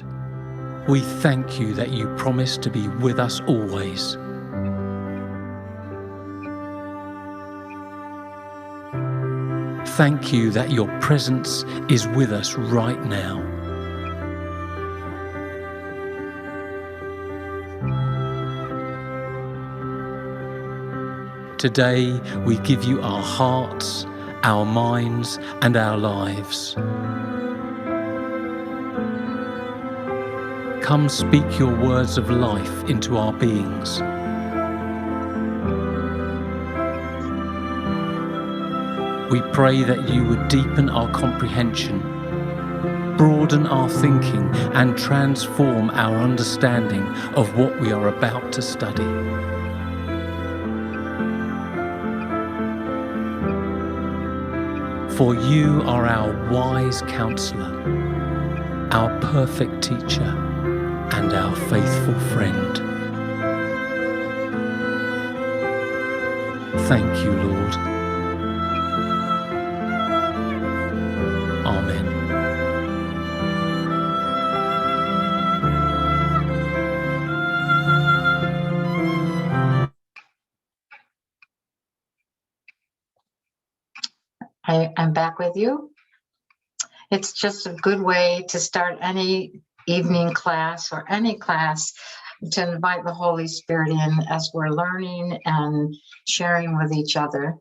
God, we thank you that you promise to be with us always. Thank you that your presence is with us right now. Today, we give you our hearts, our minds, and our lives. Come speak your words of life into our beings. We pray that you would deepen our comprehension, broaden our thinking, and transform our understanding of what we are about to study. For you are our wise counselor, our perfect teacher, and our faithful friend. Thank you, Lord. Amen. I'm back with you. It's just a good way to start any evening class or any class to invite the Holy Spirit in as we're learning and sharing with each other.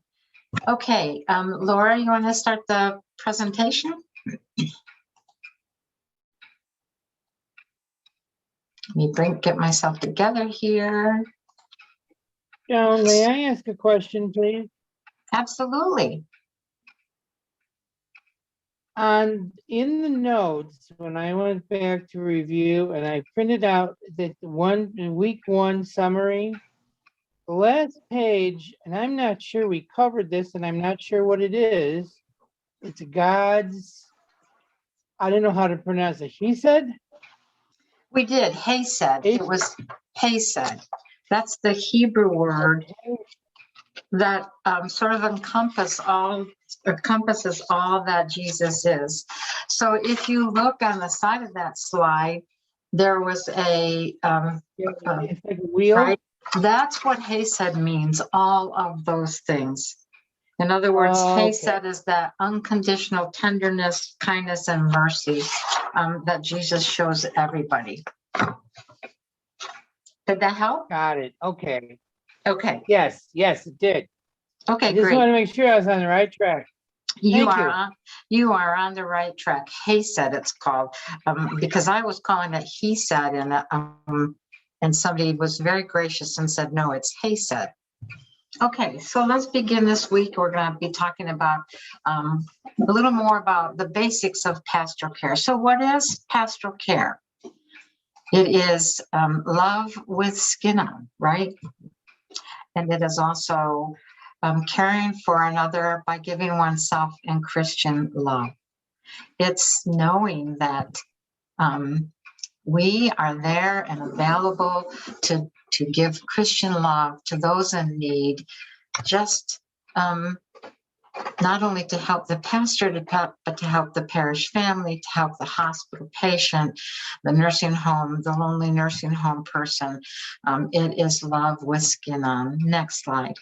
Okay, Laura, you want to start the presentation? Let me get myself together here. Joan, may I ask a question, please? Absolutely. In the notes, when I went back to review and I printed out the week one summary, the last page, and I'm not sure we covered this and I'm not sure what it is. It's God's, I don't know how to pronounce it. He said? We did. He said. It was he said. That's the Hebrew word that sort of encompasses all that Jesus is. So if you look on the side of that slide, there was a it's like a wheel. Right? That's what he said means, all of those things. In other words, he said is that unconditional tenderness, kindness, and mercy that Jesus shows everybody. Did that help? Got it. Okay. Okay. Yes, it did. Okay, I just great. want to make sure I was on the right track. You are on the right track. He said it's called because I was calling it he said, and somebody was very gracious and said no, it's he said. Okay, so let's begin this week. We're going to be talking about a little more about the basics of pastoral care. So what is pastoral care? It is love with skin on, right? And it is also caring for another by giving oneself in Christian love. It's knowing that we are there and available to give Christian love to those in need, just not only to help the pastor, but to help the parish family, to help the hospital patient, the nursing home, the lonely nursing home person. It is love with skin on. Next slide.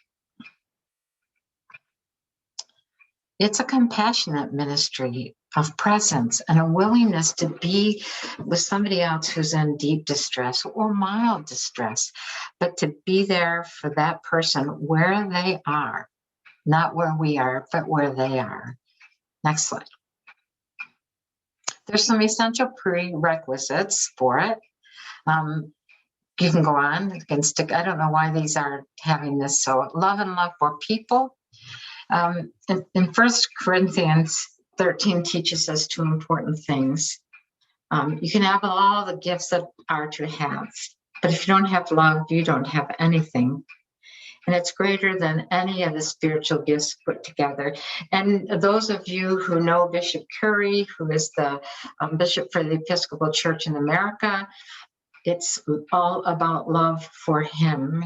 It's a compassionate ministry of presence and a willingness to be with somebody else who's in deep distress or mild distress, but to be there for that person where they are. Not where we are, but where they are. Next slide. There's some essential prerequisites for it. You can go on. You can stick. I don't know why these are having this. So love and love for people. In 1 Corinthians 13 teaches us two important things. You can have all the gifts that are to have, but if you don't have love, you don't have anything. And it's greater than any of the spiritual gifts put together. And those of you who know Bishop Curry, who is the bishop for the Episcopal Church in America, it's all about love for him.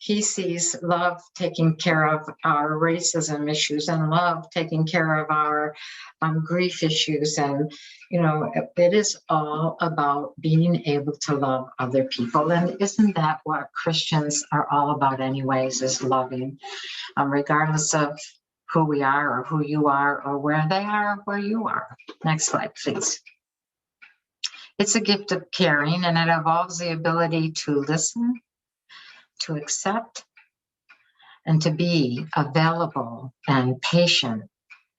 he sees love taking care of our racism issues and love taking care of our grief issues. And, it is all about being able to love other people. And isn't that what Christians are all about anyways, is loving, regardless of who we are or who you are or where they are, or where you are. Next slide, please. It's a gift of caring, and it involves the ability to listen, to accept, and to be available and patient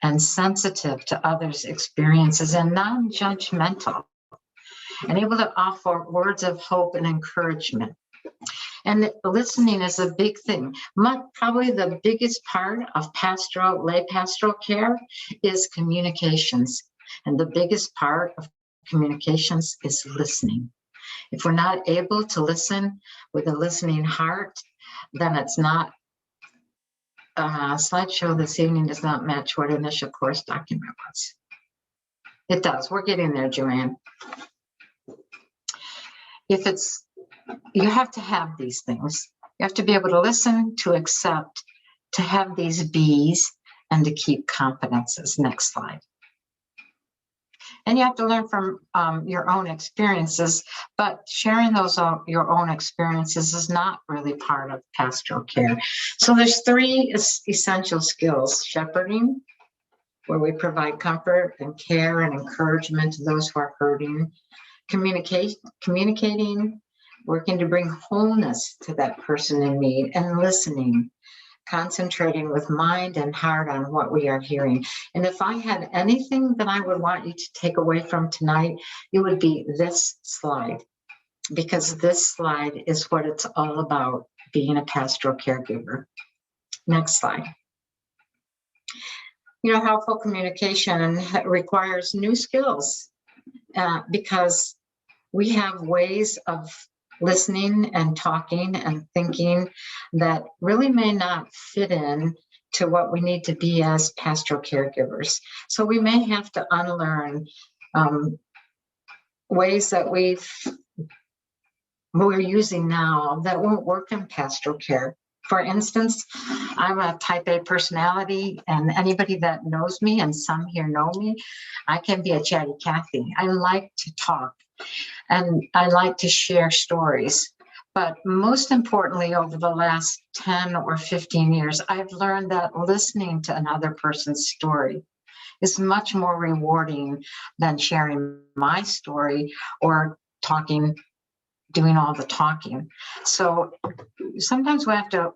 and sensitive to others' experiences and non-judgmental, and able to offer words of hope and encouragement. And listening is a big thing. Probably the biggest part of lay pastoral care is communications. And the biggest part of communications is listening. If we're not able to listen with a listening heart, then it's not. Slideshow this evening does not match what initial course document was. It does. We're getting there, Joanne. You have to have these things. You have to be able to listen, to accept, to have these Bs, and to keep confidences. Next slide. And you have to learn from your own experiences, but sharing your own experiences is not really part of pastoral care. So there's 3 essential skills: shepherding, where we provide comfort and care and encouragement to those who are hurting; communicating, working to bring wholeness to that person in need; and listening, concentrating with mind and heart on what we are hearing. And if I had anything that I would want you to take away from tonight, it would be this slide, because this slide is what it's all about, being a pastoral caregiver. Next slide. Helpful communication requires new skills because we have ways of listening and talking and thinking that really may not fit in to what we need to be as pastoral caregivers. So we may have to unlearn ways that we're using now that won't work in pastoral care. For instance, I'm a type A personality, and anybody that knows me, and some here know me, I can be a chatty Cathy. I like to talk, and I like to share stories. But most importantly, over the last 10 or 15 years, I've learned that listening to another person's story is much more rewarding than sharing my story or doing all the talking. So sometimes we have to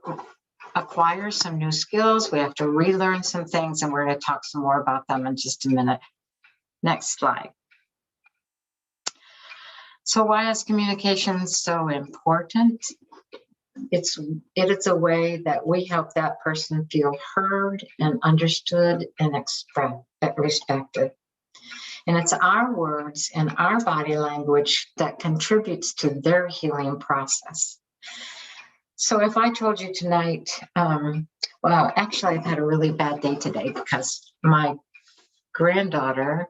acquire some new skills. We have to relearn some things, and we're going to talk some more about them in just a minute. Next slide. So why is communication so important? It is a way that we help that person feel heard and understood and respected. And it's our words and our body language that contributes to their healing process. So if I told you tonight, well, actually, I've had a really bad day today because my granddaughter,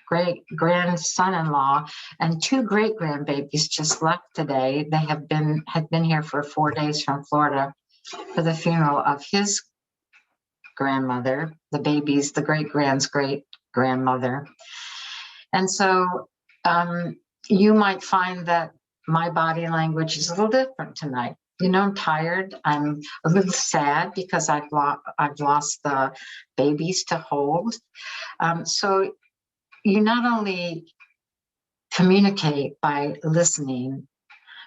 great-grandson-in-law, and 2 great-grandbabies just left today. They had been here for 4 days from Florida for the funeral of his grandmother, the great-grand's great-grandmother. And so you might find that my body language is a little different tonight. I'm tired. I'm a little sad because I've lost the babies to hold. So you not only communicate by listening,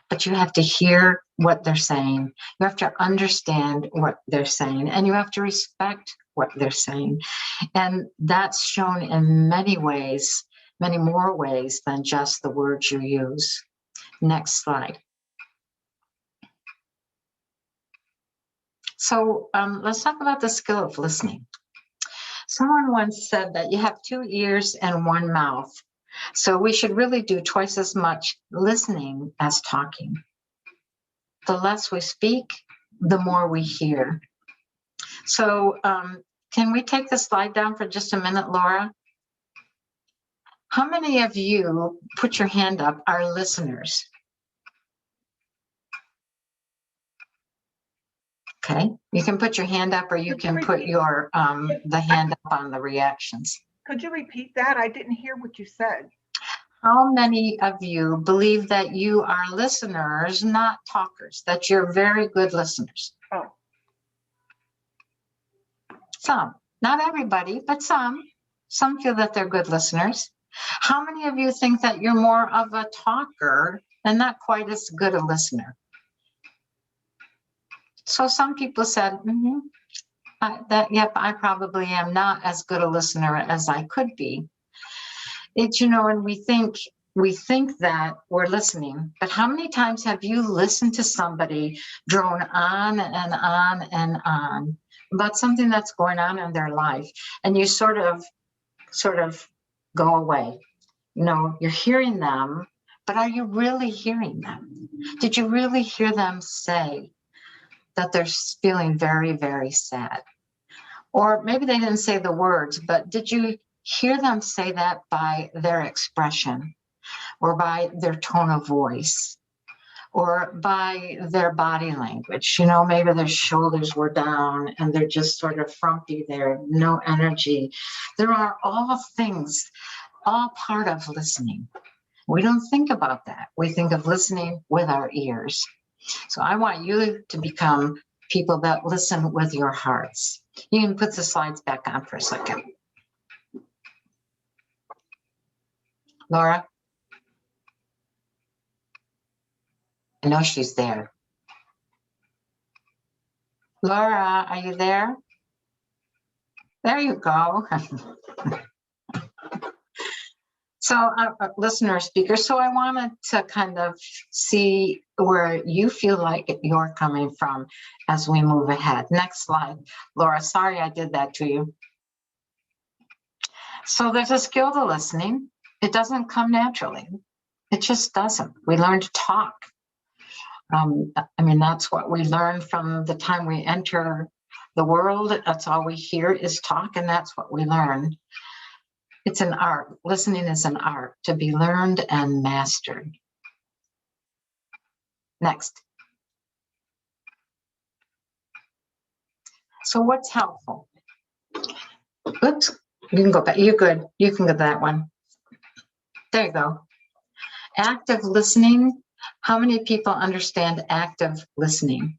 but you have to hear what they're saying. You have to understand what they're saying, and you have to respect what they're saying. And that's shown in many ways, many more ways than just the words you use. Next slide. So let's talk about the skill of listening. Someone once said that you have 2 ears and 1 mouth. So we should really do twice as much listening as talking. The less we speak, the more we hear. So can we take the slide down for just a minute, Laura? How many of you, put your hand up, are listeners? Okay, you can put your hand up, or you can put your the hand up on the reactions. Could you repeat that? I didn't hear what you said. How many of you believe that you are listeners, not talkers, that you're very good listeners? Oh, Some, not everybody, but some. Some feel that they're good listeners. How many of you think that you're more of a talker and not quite as good a listener? So some people said, yep, I probably am not as good a listener as I could be. It's, and we think that we're listening, but how many times have you listened to somebody drone on and on and on about something that's going on in their life, and you sort of go away? You're hearing them, but are you really hearing them? Did you really hear them say that they're feeling very, very sad? Or maybe they didn't say the words, but did you hear them say that by their expression, or by their tone of voice, or by their body language? Maybe their shoulders were down and they're just sort of frumpy there, no energy. There are all things, all part of listening. We don't think about that. We think of listening with our ears. So I want you to become people that listen with your hearts. You can put the slides back on for a second. Laura? I know she's there. Laura, are you there? There you go. So, listener, speaker, so I wanted to kind of see where you feel like you're coming from as we move ahead. Next slide. Laura, sorry I did that to you. So there's a skill to listening. It doesn't come naturally. It just doesn't. We learn to talk. That's what we learn from the time we enter the world. That's all we hear is talk, and that's what we learn. It's an art. Listening is an art to be learned and mastered. Next. So what's helpful? Oops, you can go back. You're good. You can go that one. There you go. Active listening. How many people understand active listening?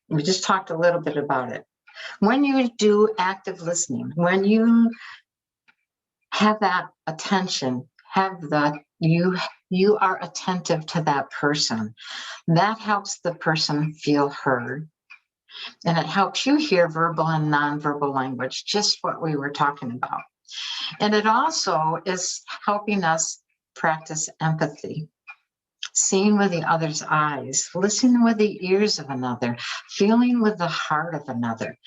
We just talked a little bit about it. When you do active listening, when you have that attention, you are attentive to that person, that helps the person feel heard. And it helps you hear verbal and nonverbal language, just what we were talking about. And it also is helping us practice empathy, seeing with the other's eyes, listening with the ears of another, feeling with the heart of another.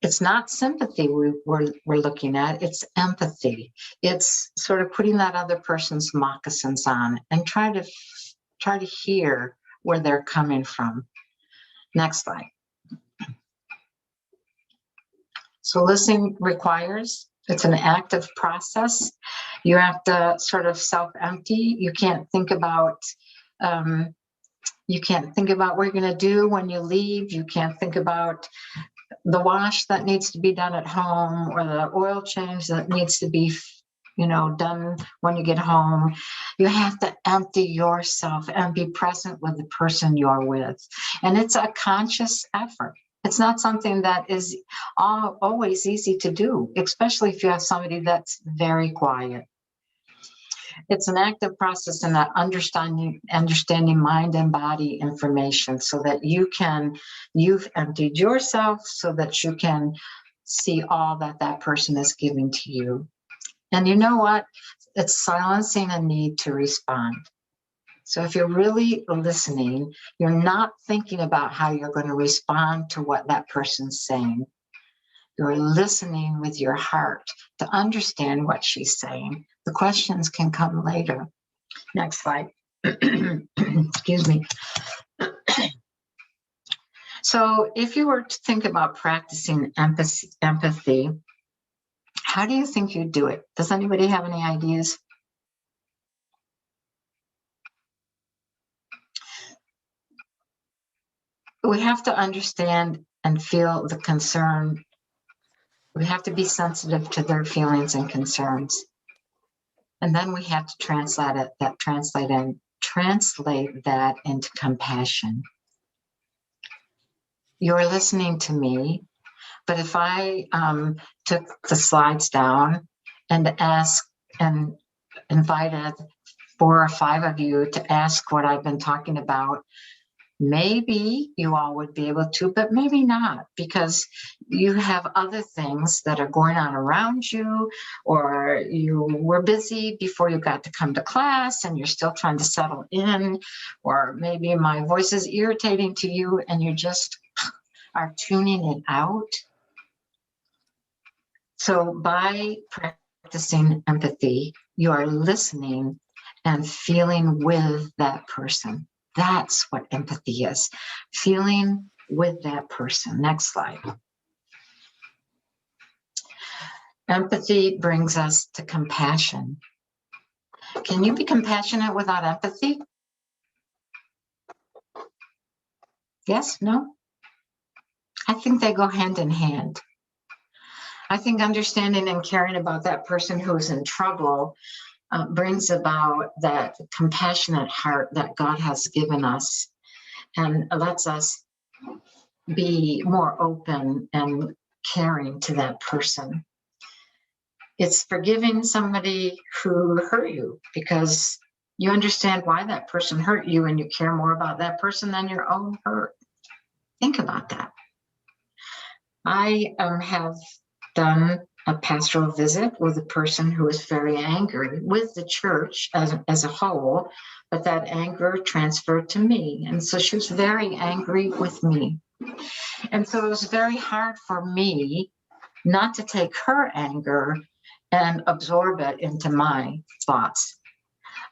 It's not sympathy we're looking at, it's empathy. It's sort of putting that other person's moccasins on and try to hear where they're coming from. Next slide. So listening requires, it's an active process. You have to sort of self-empty. You can't think about what you're going to do when you leave. You can't think about the wash that needs to be done at home, or the oil change that needs to be done when you get home. You have to empty yourself and be present with the person you're with. And it's a conscious effort. It's not something that is always easy to do, especially if you have somebody that's very quiet. It's an active process in that understanding mind and body information, so that you've emptied yourself so that you can see all that person is giving to you. And you know what? It's silencing a need to respond. So if you're really listening, you're not thinking about how you're going to respond to what that person's saying. You're listening with your heart to understand what she's saying. The questions can come later. Next slide. Excuse me. So if you were to think about practicing empathy, how do you think you'd do it? Does anybody have any ideas? we have to understand and feel the concern. We have to be sensitive to their feelings and concerns. And then we have to translate that into compassion. You're listening to me, but if I took the slides down and asked and invited 4 or 5 of you to ask what I've been talking about, maybe you all would be able to, but maybe not, because you have other things that are going on around you, or you were busy before you got to come to class and you're still trying to settle in, or maybe my voice is irritating to you and you just are tuning it out. So by practicing empathy, you are listening and feeling with that person. That's what empathy is, feeling with that person. Next slide. Empathy brings us to compassion. Can you be compassionate without empathy? Yes, no? I think they go hand in hand. I think understanding and caring about that person who's in trouble brings about that compassionate heart that God has given us and lets us be more open and caring to that person. It's forgiving somebody who hurt you because you understand why that person hurt you and you care more about that person than your own hurt. Think about that. I have done a pastoral visit with a person who was very angry with the church as a whole, but that anger transferred to me. And so she was very angry with me. And so it was very hard for me not to take her anger and absorb it into my thoughts.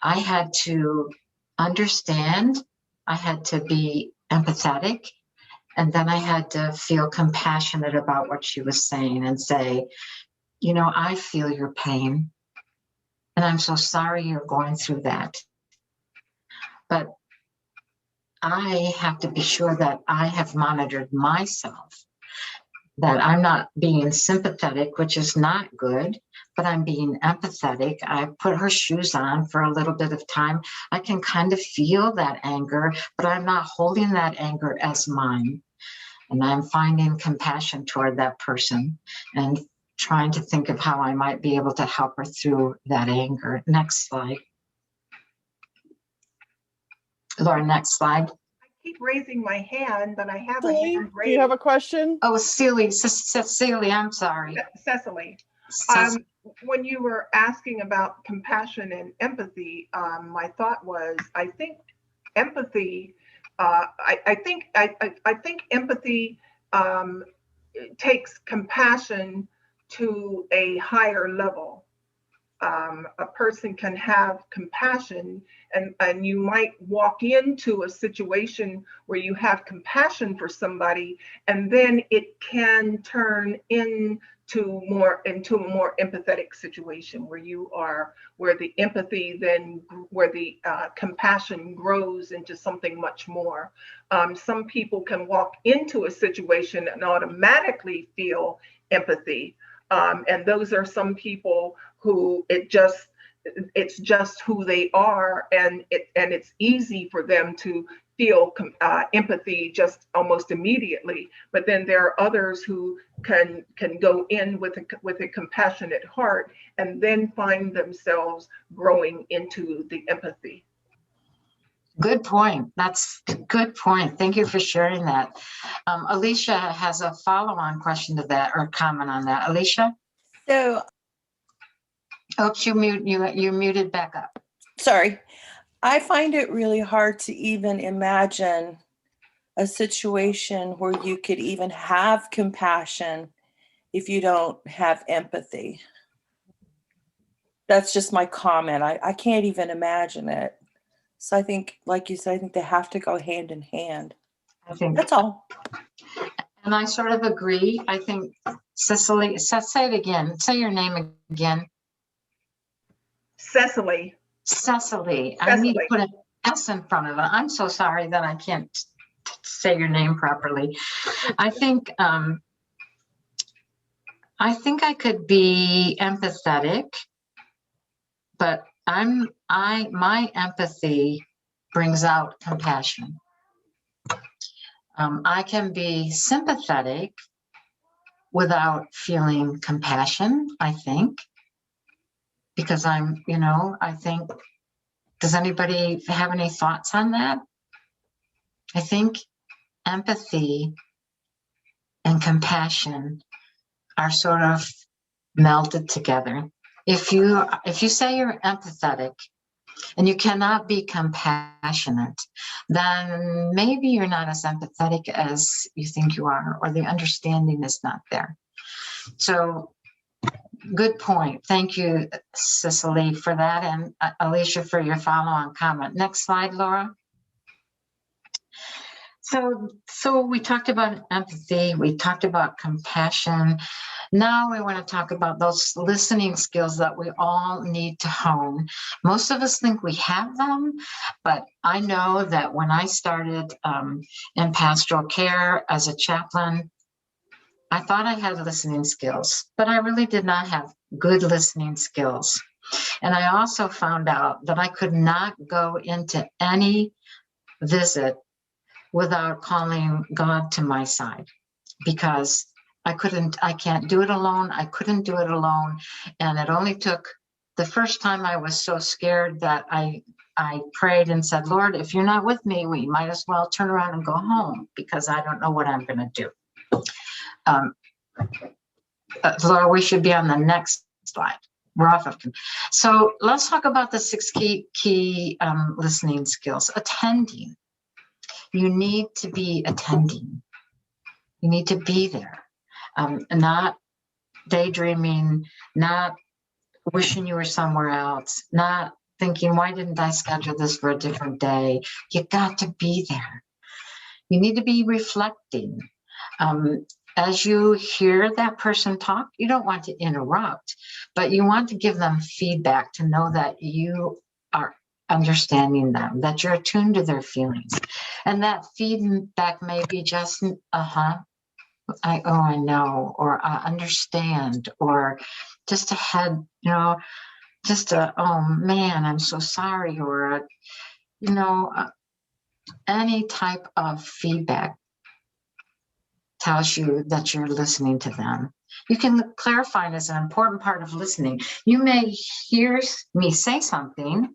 I had to understand, I had to be empathetic, and then I had to feel compassionate about what she was saying and say, you know, I feel your pain, and I'm so sorry you're going through that. But I have to be sure that I have monitored myself, that I'm not being sympathetic, which is not good, but I'm being empathetic. I put her shoes on for a little bit of time. I can kind of feel that anger, but I'm not holding that anger as mine. And I'm finding compassion toward that person and trying to think of how I might be able to help her through that anger. Next slide. Laura, next slide. I keep raising my hand, but I have a Cecily, hand raised. do you have a question? Oh, Cecily, I'm sorry. Cecily, when you were asking about compassion and empathy, my thought was, I think empathy, I think empathy takes compassion to a higher level. A person can have compassion, and you might walk into a situation where you have compassion for somebody, and then it can turn into a more empathetic situation where the empathy where the compassion grows into something much more. Some people can walk into a situation and automatically feel empathy. And those are some people who it's just who they are, and it's easy for them to feel empathy just almost immediately. But then there are others who can go in with a compassionate heart and then find themselves growing into the empathy. Good point. That's a good point. Thank you for sharing that. Alicia has a follow-on question to that or comment on that. Alicia? So, oops, you muted back up. sorry. I find it really hard to even imagine a situation where you could even have compassion if you don't have empathy. That's just my comment. I can't even imagine it. So I think, like you said, I think they have to go hand in hand. I think That's all. And I sort of agree. I think, Cecily, say it again. Say your name again. Cecily. Cecily. I need to put an S in front of it. I'm so sorry that I can't say your name properly. I think I could be empathetic, but my empathy brings out compassion. I can be sympathetic without feeling compassion, I think, because I think, does anybody have any thoughts on that? I think empathy and compassion are sort of melded together. If you say you're empathetic and you cannot be compassionate, then maybe you're not as empathetic as you think you are, or the understanding is not there. So good point. Thank you, Cicely, for that, and Alicia for your follow-on comment. Next slide, Laura. So we talked about empathy, we talked about compassion. Now we want to talk about those listening skills that we all need to hone. Most of us think we have them, but I know that when I started in pastoral care as a chaplain, I thought I had listening skills, but I really did not have good listening skills. And I also found out that I could not go into any visit without calling God to my side, because I can't do it alone. I couldn't do it alone. And it only took the first time I was so scared that I prayed and said, Lord, if you're not with me, we might as well turn around and go home, because I don't know what I'm going to do. Laura, we should be on the next slide. We're off of. So let's talk about the 6 key listening skills. Attending. You need to be attending. You need to be there, not daydreaming, not wishing you were somewhere else, not thinking, why didn't I schedule this for a different day? You got to be there. You need to be reflecting. As you hear that person talk, you don't want to interrupt, but you want to give them feedback to know that you are understanding them, that you're attuned to their feelings. And that feedback may be just, I know, or I understand, or just a head, just a, oh man, I'm so sorry, or, any type of feedback tells you that you're listening to them. You can clarify it as an important part of listening. You may hear me say something,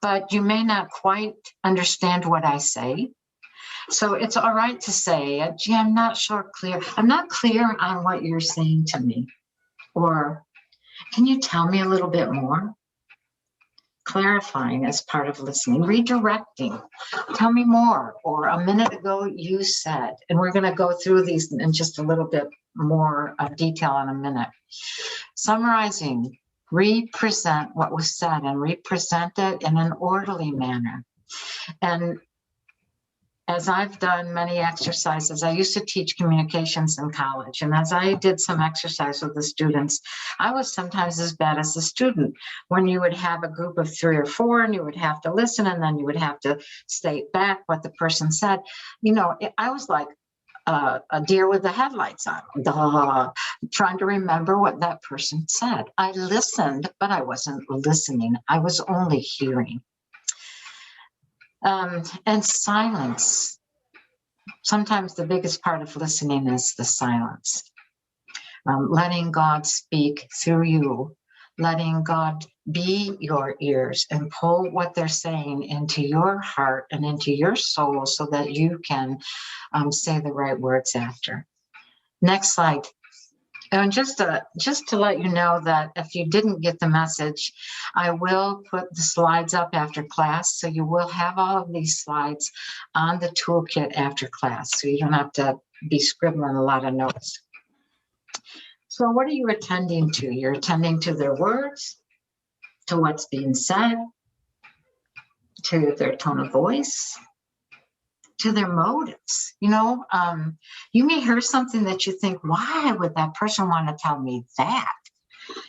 but you may not quite understand what I say. So it's all right to say, gee, I'm not clear on what you're saying to me. Or can you tell me a little bit more? Clarifying as part of listening, redirecting. Tell me more, or a minute ago you said, and we're going to go through these in just a little bit more detail in a minute. Summarizing, represent what was said and represent it in an orderly manner. And as I've done many exercises, I used to teach communications in college. And as I did some exercise with the students, I was sometimes as bad as the student. When you would have a group of 3 or 4 and you would have to listen, and then you would have to state back what the person said. I was like a deer with the headlights on, trying to remember what that person said. I listened, but I wasn't listening. I was only hearing. And silence. Sometimes the biggest part of listening is the silence. Letting God speak through you, letting God be your ears and pull what they're saying into your heart and into your soul so that you can say the right words after. Next slide. And just to let you know that if you didn't get the message, I will put the slides up after class. So you will have all of these slides on the toolkit after class. So you don't have to be scribbling a lot of notes. So what are you attending to? You're attending to their words, to what's being said, to their tone of voice, to their motives. You may hear something that you think, why would that person want to tell me that?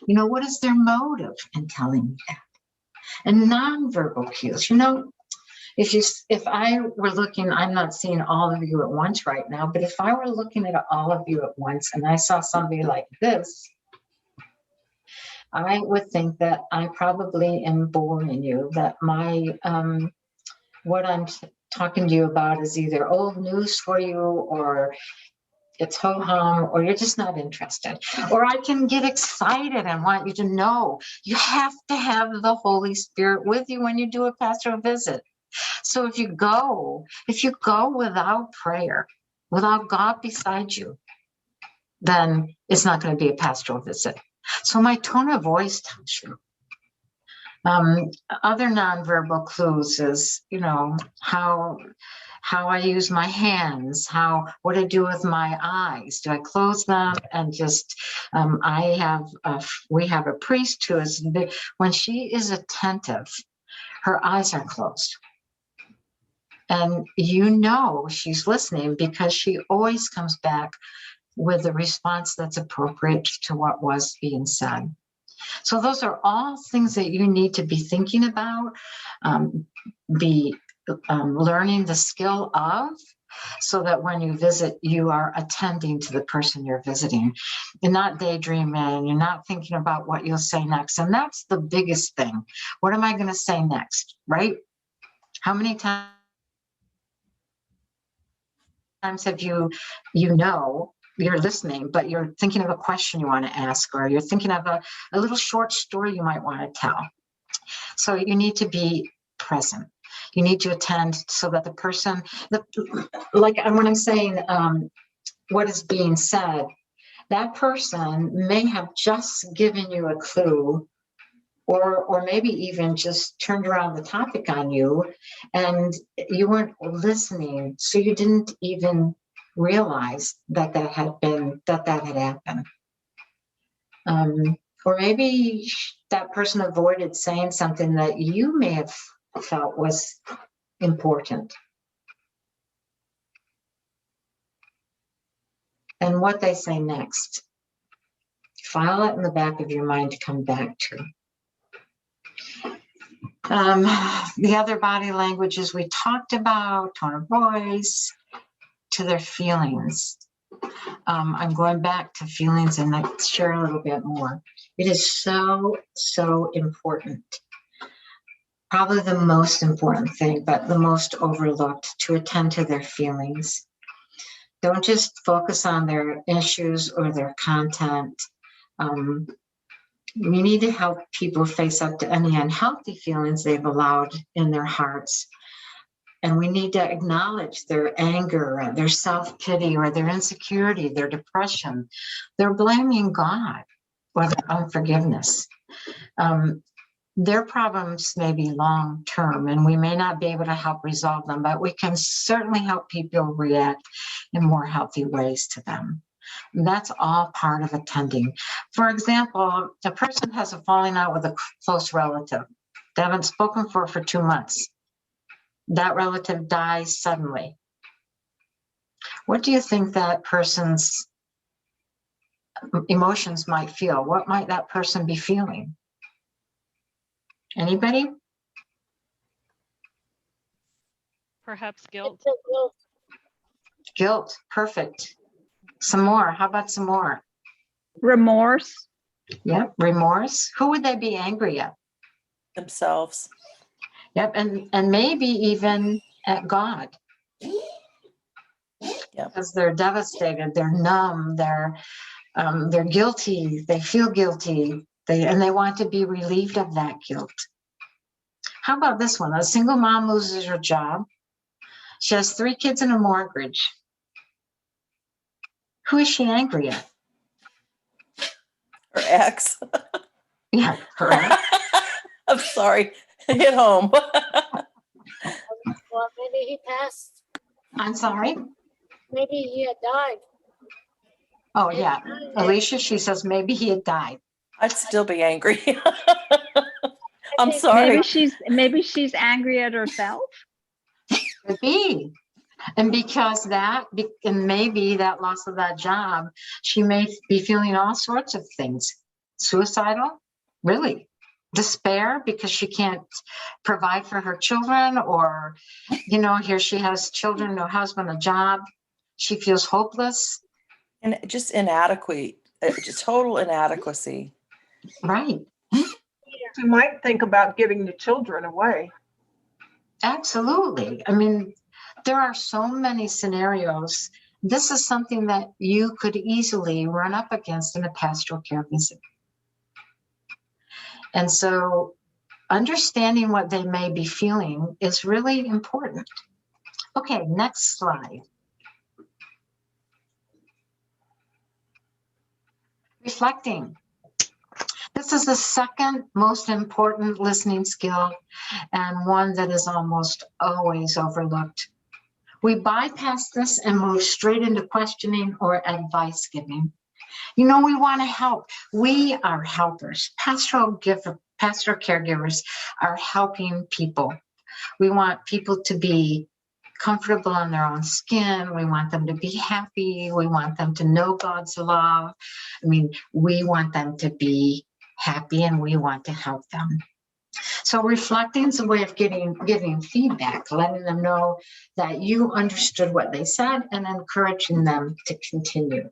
What is their motive in telling me that? And nonverbal cues, if I were looking, I'm not seeing all of you at once right now, but if I were looking at all of you at once and I saw somebody like this, I would think that I probably am boring you, that my what I'm talking to you about is either old news for you, or it's ho-hum, or you're just not interested. Or I can get excited and want you to know you have to have the Holy Spirit with you when you do a pastoral visit. So if you go without prayer, without God beside you, then it's not going to be a pastoral visit. So my tone of voice tells you. Other nonverbal clues is, how I use my hands, what I do with my eyes. Do I close them and just, we have a priest who is, when she is attentive, her eyes are closed. And she's listening because she always comes back with a response that's appropriate to what was being said. So those are all things that you need to be thinking about, learning the skill of, so that when you visit, you are attending to the person you're visiting. You're not daydreaming, you're not thinking about what you'll say next. And that's the biggest thing. What am I going to say next, right? How many times have you're listening, but you're thinking of a question you want to ask, or you're thinking of a little short story you might want to tell. So you need to be present. You need to attend so that the person, when I'm saying what is being said, that person may have just given you a clue, or maybe even just turned around the topic on you, and you weren't listening, so you didn't even realize that had happened. Or maybe that person avoided saying something that you may have felt was important. And what they say next, file it in the back of your mind to come back to. The other body languages we talked about, tone of voice, to their feelings. I'm going back to feelings and I share a little bit more. It is so, so important. Probably the most important thing, but the most overlooked, to attend to their feelings. Don't just focus on their issues or their content. We need to help people face up to any unhealthy feelings they've allowed in their hearts. And we need to acknowledge their anger, their self-pity, or their insecurity, their depression. They're blaming God or their unforgiveness. Their problems may be long-term, and we may not be able to help resolve them, but we can certainly help people react in more healthy ways to them. And that's all part of attending. For example, a person has a falling out with a close relative. They haven't spoken for 2 months. That relative dies suddenly. What do you think that person's emotions might feel? What might that person be feeling? Anybody? Perhaps guilt. Guilt, perfect. Some more, how about some more? Remorse. Yep, remorse. Who would they be angry at? Themselves. Yep, and maybe even at God. Yep. Because they're devastated, they're numb, they're guilty, they feel guilty, they want to be relieved of that guilt. How about this one? A single mom loses her job. She has 3 kids and a mortgage. Who is she angry at? Her ex. Yeah, her ex. I'm sorry. Hit home. Well, maybe he passed. I'm sorry? Maybe he had died. Oh, yeah. Alicia, she says maybe he had died. I'd still be angry. I'm sorry. Maybe she's angry at herself. Could be. And because and maybe that loss of that job, she may be feeling all sorts of things. Suicidal? Really? despair because she can't provide for her children, or, here she has children, no husband, a job. She feels hopeless. And just inadequate, just total inadequacy. Right. You might think about giving the children away. Absolutely. I mean, there are so many scenarios. This is something that you could easily run up against in a pastoral care visit. And so understanding what they may be feeling is really important. Okay, next slide. Reflecting. This is the second most important listening skill, and one that is almost always overlooked. We bypass this and move straight into questioning or advice giving. We want to help. We are helpers. Pastoral caregivers are helping people. We want people to be comfortable in their own skin. We want them to be happy. We want them to know God's love. We want them to be happy, and we want to help them. So reflecting is a way of giving feedback, letting them know that you understood what they said and encouraging them to continue.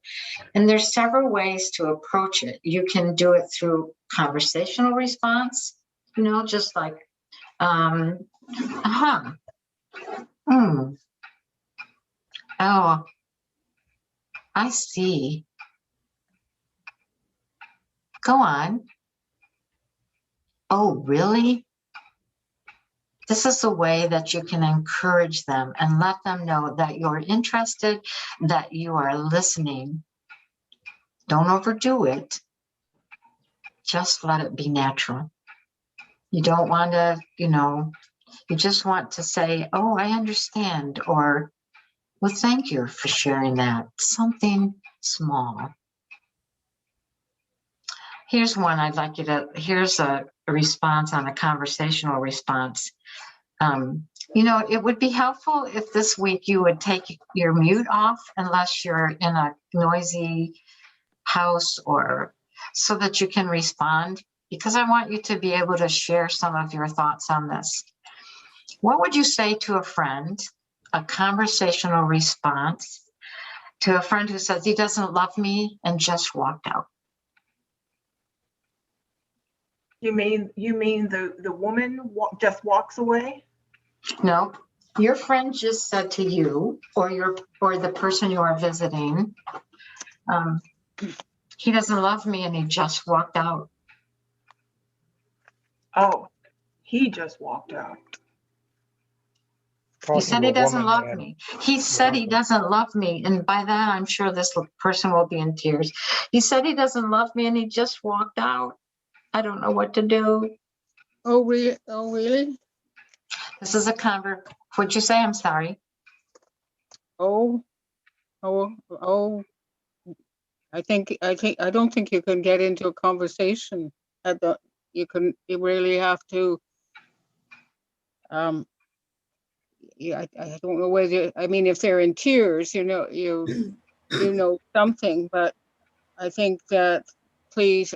And there's several ways to approach it. You can do it through conversational response, just like, oh, I see. Go on. Oh, really? This is a way that you can encourage them and let them know that you're interested, that you are listening. Don't overdo it. Just let it be natural. You don't want to, you just want to say, oh, I understand, or, well, thank you for sharing that. Something small. Here's one I'd like you to, here's a response on a conversational response. It would be helpful if this week you would take your mute off unless you're in a noisy house, or so that you can respond, because I want you to be able to share some of your thoughts on this. What would you say to a friend, a conversational response to a friend who says he doesn't love me and just walked out? You mean the woman just walks away? No, your friend just said to you, or the person you are visiting, he doesn't love me and he just walked out. Oh, he just walked out. He said he doesn't love me. He said he doesn't love me. And by that, I'm sure this person will be in tears. He said he doesn't love me and he just walked out. I don't know what to do. Oh, really? Oh, really? This is a what'd you say? I'm sorry. Oh. I don't think you can get into a conversation. You really have to. I don't know whether, if they're in tears, you know something, but I think that please,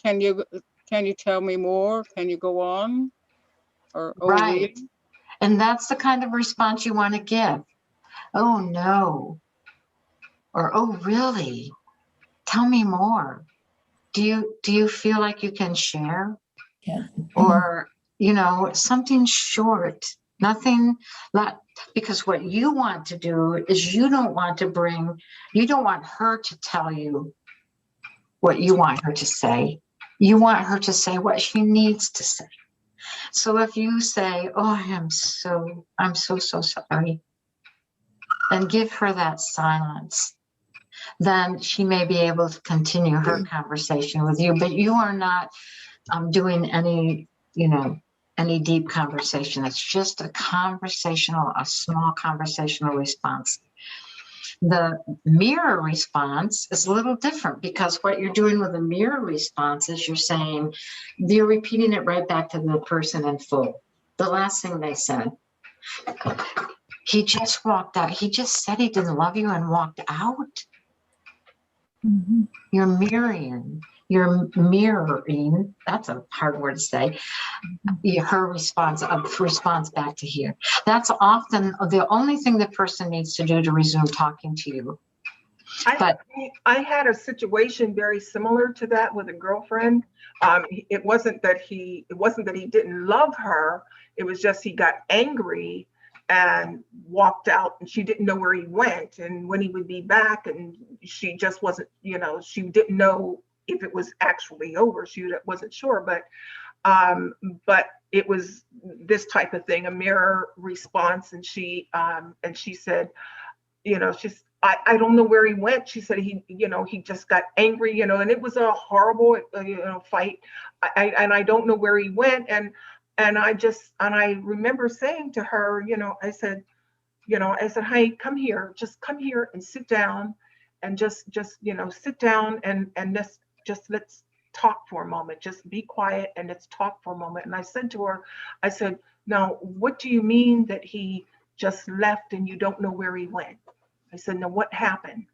can you tell me more? Can you go on? Or, oh, right. Really? And that's the kind of response you want to give. Oh, no. Or, oh, really? Tell me more. Do you feel like you can share? Yeah. Or, something short, nothing like, because what you want to do is you don't want her to tell you what you want her to say. You want her to say what she needs to say. So if you say, oh, I'm so sorry, and give her that silence, then she may be able to continue her conversation with you, but you are not doing any deep conversation. It's just a small conversational response. The mirror response is a little different, because what you're doing with a mirror response is you're repeating it right back to the person in full. The last thing they said. He just walked out. He just said he didn't love you and walked out. You're mirroring. You're mirroring. That's a hard word to say. Her response back to here. That's often the only thing the person needs to do to resume talking to you. I had a situation very similar to that with a girlfriend. It wasn't that he didn't love her. It was just he got angry and walked out, and she didn't know where he went and when he would be back, and she just wasn't, she didn't know if it was actually over. She wasn't sure, but it was this type of thing, a mirror response, and she said, I don't know where he went. She said he just got angry, and it was a horrible, fight. I don't know where he went. And I remember saying to her, I said, hey, come here, just come here and sit down and just sit down and let's talk for a moment. Just be quiet and let's talk for a moment. And I said to her, I said, now, what do you mean that he just left and you don't know where he went? I said, no, what happened?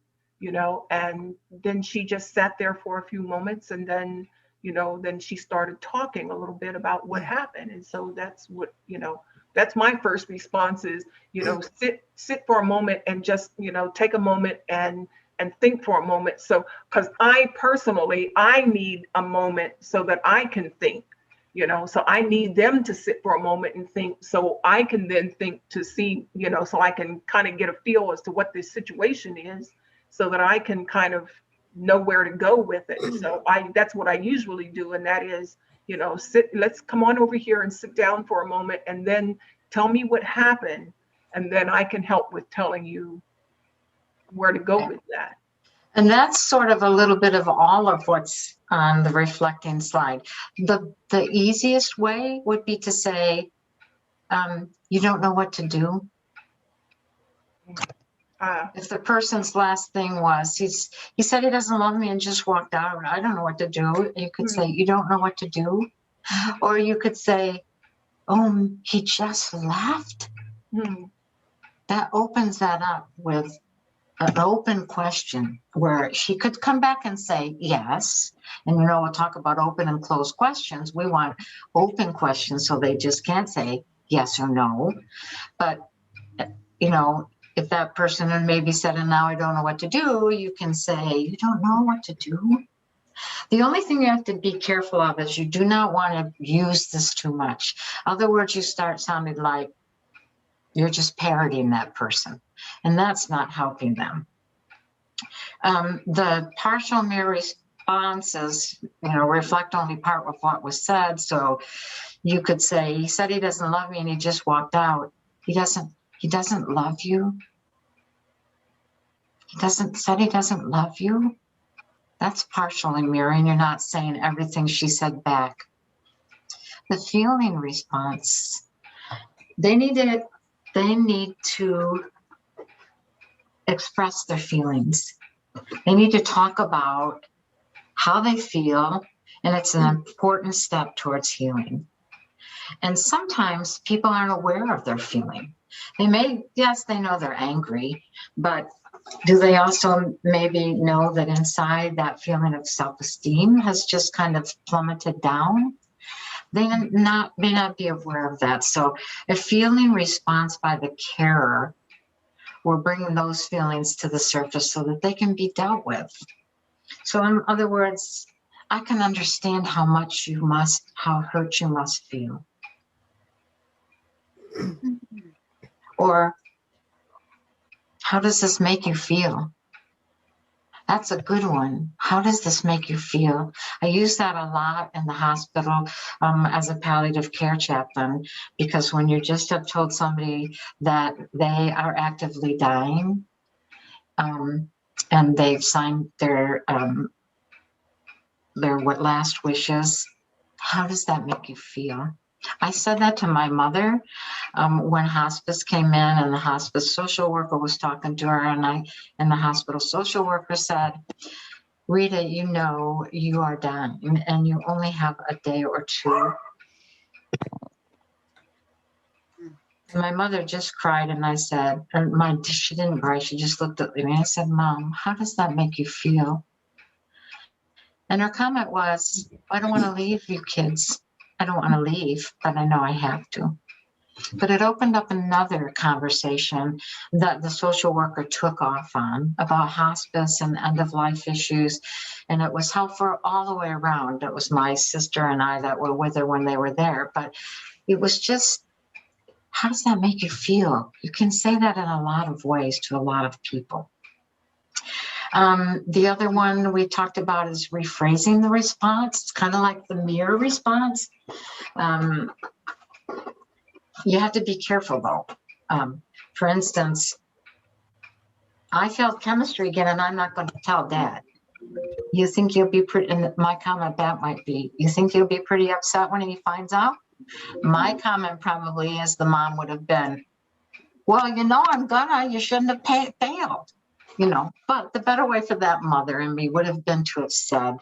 And then she just sat there for a few moments, and then, then she started talking a little bit about what happened. And so that's what, that's my first response is, sit for a moment and just, take a moment and think for a moment. So, because I need a moment so that I can think. So I need them to sit for a moment and think, so I can then think to see, so I can kind of get a feel as to what this situation is, so that I can kind of know where to go with it. So that's what I usually do. And that is, let's come on over here and sit down for a moment and then tell me what happened. And then I can help with telling you where to go with that. And that's sort of a little bit of all of what's on the reflecting slide. The easiest way would be to say, you don't know what to do. If the person's last thing was, he said he doesn't love me and just walked out, I don't know what to do. You could say, you don't know what to do. Or you could say, oh, he just left. That opens that up with an open question where she could come back and say yes. And we'll talk about open and closed questions. We want open questions so they just can't say yes or no. But if that person had maybe said, and now I don't know what to do, you can say, you don't know what to do. The only thing you have to be careful of is you do not want to use this too much. Other words, you start sounding like you're just parroting that person, and that's not helping them. The partial mirror responses, reflect only part of what was said. So you could say, he said he doesn't love me and he just walked out. He doesn't love you. He doesn't love you. That's partially mirroring. You're not saying everything she said back. The feeling response, they need to express their feelings. They need to talk about how they feel, and it's an important step towards healing. And sometimes people aren't aware of their feeling. They know they're angry, but do they also maybe know that inside that feeling of self-esteem has just kind of plummeted down? They may not be aware of that. So a feeling response by the carer will bring those feelings to the surface so that they can be dealt with. So in other words, I can understand how hurt you must feel. Or how does this make you feel? That's a good one. How does this make you feel? I use that a lot in the hospital as a palliative care chaplain, because when you just have told somebody that they are actively dying, and they've signed their last wishes, how does that make you feel? I said that to my mother when hospice came in, and the hospice social worker was talking to her, and the hospital social worker said, Rita, you are dying and you only have a day or two. And my mother just cried, and I said, she didn't cry, she just looked at me and I said, Mom, how does that make you feel? And her comment was, I don't want to leave you kids. I don't want to leave, but I know I have to. But it opened up another conversation that the social worker took off on about hospice and end-of-life issues. And it was helpful all the way around. It was my sister and I that were with her when they were there. But it was just, how does that make you feel? You can say that in a lot of ways to a lot of people. The other one we talked about is rephrasing the response. It's kind of like the mirror response. You have to be careful though. For instance, I failed chemistry again and I'm not going to tell Dad. You think you'll be pretty, and my comment back might be, you think you'll be pretty upset when he finds out? My comment probably is the mom would have been, well, you know, you shouldn't have failed, you know. But the better way for that mother and me would have been to have said,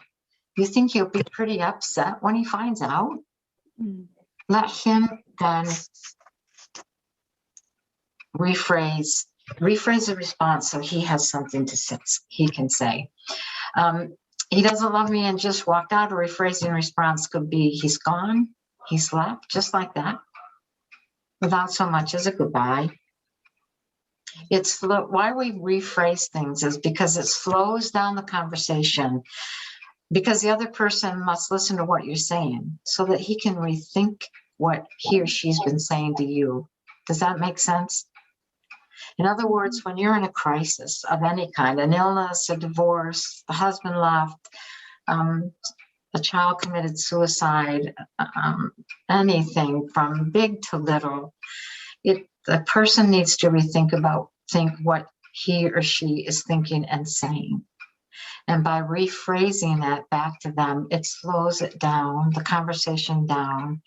you think you'll be pretty upset when he finds out? Let him then rephrase the response so he has something to say, he can say. He doesn't love me and just walked out. A rephrasing response could be, he's gone, he's left, just like that, without so much as a goodbye. It's why we rephrase things is because it slows down the conversation, because the other person must listen to what you're saying so that he can rethink what he or she's been saying to you. Does that make sense? In other words, when you're in a crisis of any kind, an illness, a divorce, the husband left, a child committed suicide, anything from big to little, the person needs to think what he or she is thinking and saying. And by rephrasing that back to them, it slows it down, the conversation down,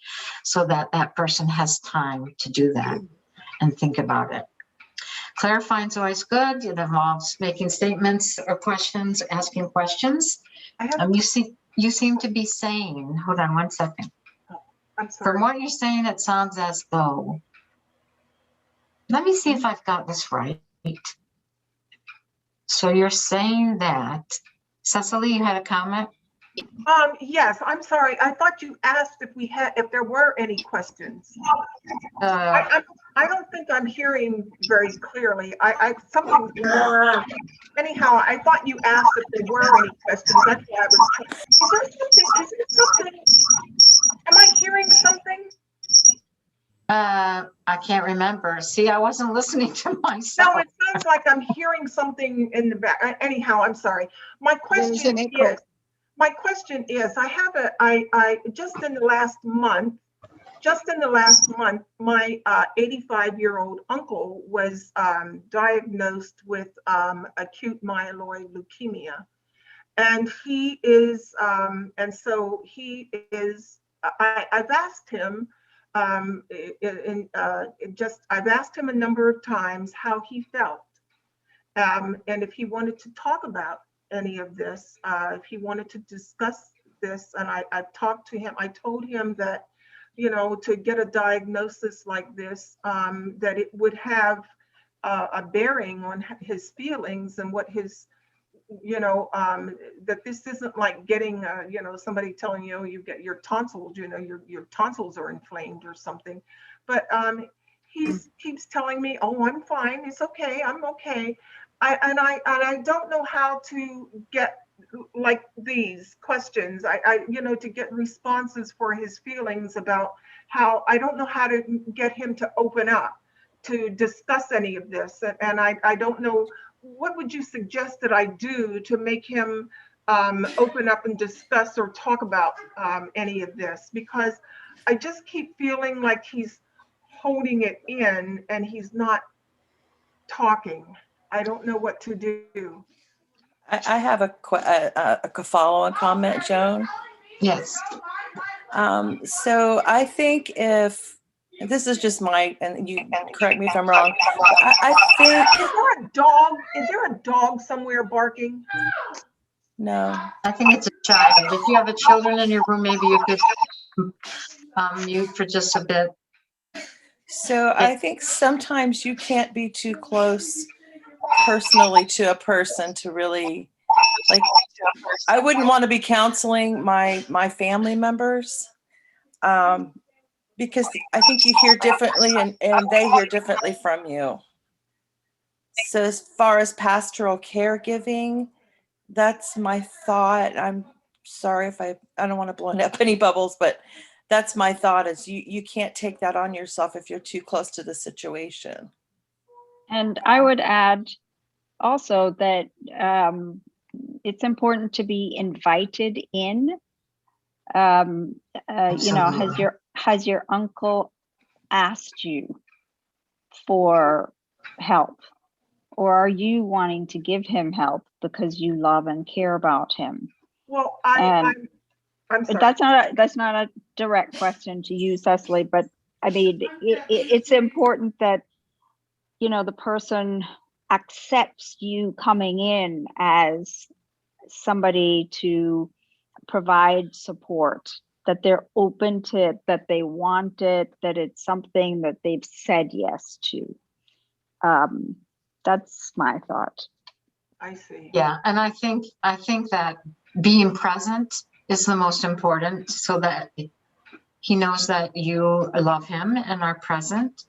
so that that person has time to do that and think about it. Clarifying's always good. It involves making statements or questions, asking questions. You seem to be saying, hold on one second. I'm sorry. From what you're saying, it sounds as though, let me see if I've got this right. So you're saying that, Cecily, you had a comment? Yes, I'm sorry. I thought you asked if there were any questions. I don't think I'm hearing very clearly. Anyhow, I thought you asked if there were any questions. That's why I was. Is there something? Am I hearing something? I can't remember. See, I wasn't listening to myself. No, it sounds like I'm hearing something in the back. Anyhow, I'm sorry. My question is, I just in the last month, my 85-year-old uncle was diagnosed with acute myeloid leukemia, and he is, I've asked him. I've asked him a number of times how he felt, and if he wanted to talk about any of this, if he wanted to discuss this. And I've talked to him. I told him that, you know, to get a diagnosis like this, that it would have a bearing on his feelings and what his, you know, that this isn't like getting, you know, somebody telling you, you get your tonsils, you know, your tonsils are inflamed or something. But he keeps telling me, oh, I'm fine. It's okay. I'm okay. I don't know how to get like these questions, you know, to get responses for his feelings about how, I don't know how to get him to open up to discuss any of this. And I don't know, what would you suggest that I do to make him open up and discuss or talk about any of this? Because I just keep feeling like he's holding it in and he's not talking. I don't know what to do. I have a follow-on comment, Joan. Yes. So I think if this is just my, and you correct me if I'm wrong, I think. Is there a dog somewhere barking? No. I think it's a child. If you have a children in your room, maybe you could mute for just a bit. So I think sometimes you can't be too close personally to a person to really, like, I wouldn't want to be counseling my family members, because I think you hear differently and they hear differently from you. So as far as pastoral caregiving, that's my thought. I'm sorry if I don't want to blow up any bubbles, but that's my thought, is you can't take that on yourself if you're too close to the situation. And I would add also that it's important to be invited in. Has your uncle asked you for help, or are you wanting to give him help because you love and care about him? Well, I'm sorry. That's not a direct question to you, Cecily, but I mean, it's important that, the person accepts you coming in as somebody to provide support, that they're open to it, that they want it, that it's something that they've said yes to. That's my thought. I see. Yeah, and I think that being present is the most important, so that he knows that you love him and are present.